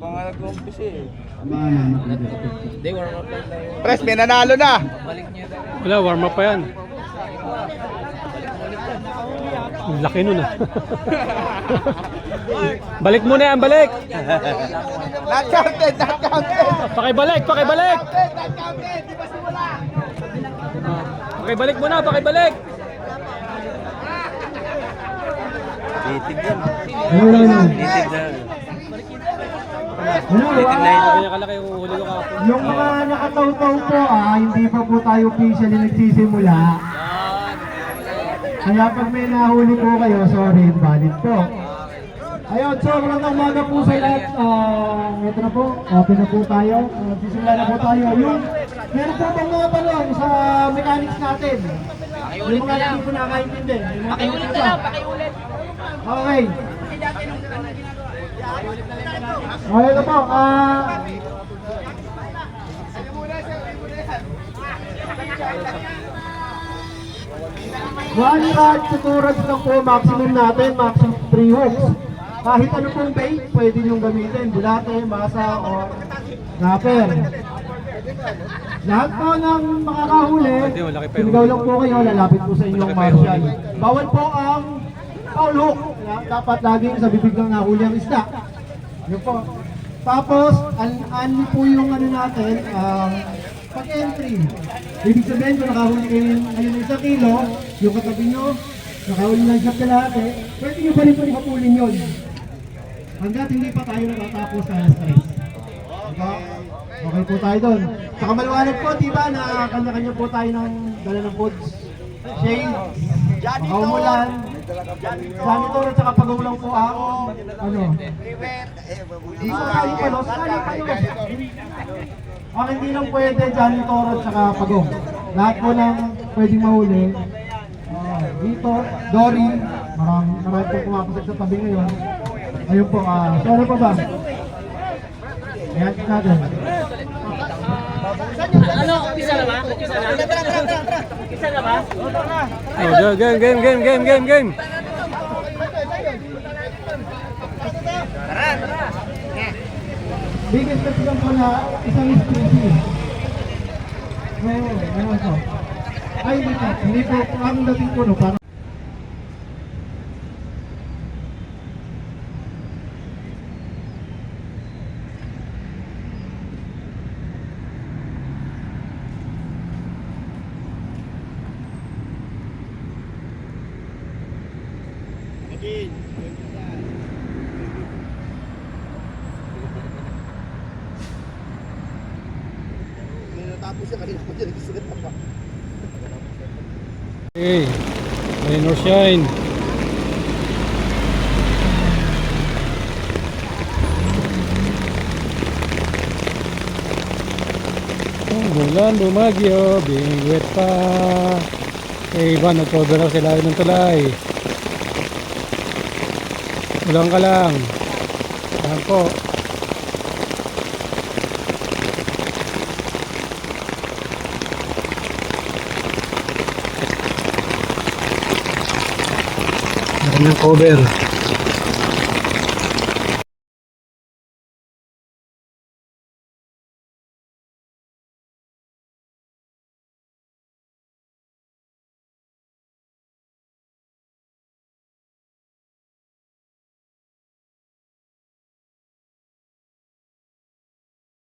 Pangalag ko umpisa eh. Hindi, warm up lang tayo. Pres, may nanalo na. Balik niyo daw. Wala, warm up pa yan. Ang laki nun ah. Balik muna yan, balik! Not counted, not counted. Pakibalik, pakibalik! Not counted, di ba simula? Pakibalik muna, pakibalik! Native yan. Native na. Kaya kalaki yung huli ko kapon. Yung mga nakataw-taw po, hindi pa po tayo officially nagsisimula. Kaya pag may nahuli po kayo, sorry, valid po. Ayun, so magandang umaga po sa lahat. Ito na po, open na po tayo. Sisimula na po tayo. Meron po bang mga tanong sa mechanics natin? Yung mga hindi po nakaintindi. Pakiulit na lang, pakiulit. Okay. Okay, ito po. One rod to two rods lang po maximum natin, maximum 3 hooks. Kahit ano pong bait, pwede niyong gamitin. Bulate, masa, o snapper. Lahat po ng makakahuli, sinigaw lang po kayo, lalapit po sa inyong marshal. Bawal po ang foul hook. Dapat laging sa bibig ng nahuli ang isda. Yun po. Tapos, unli po yung ano natin, pag-entry. Ibig sabihin kung nakahuli kayo ng 1 kilo, yung katabi nyo, nakahuli ng isang kalahati, pwede nyo pa rin po ikapulin yun. Hanggat hindi pa tayo natatapos sa stress. Okay po tayo doon. Saka maliwanag po, diba, na kanya-kanya po tayo ng dala ng foods. Shade, makaumulan, janitor at saka pag-ulang po ang ano. Di ko kali palos, kali palos. Ang hindi lang pwede, janitor at saka pagong. Lahat po ng pwedeng mahuli. Dito, Dory, marami po pumapasok sa tabi ngayon. Ayun po, sorry pa ba? Ayan natin. Ano? Umpisa na ba? Umpisa na? Umpisa na ba? Oh, game. Biggest kasi lang po na isang species. Oo, ano ito? Ay, hindi po. Ang dating po, no, parang Okay, rain or shine. Bulan bumagyo, bingwit pa. Eh, iba, nag-cover na sila ng tulay. Ulang ka lang. Yan po. Ng cover.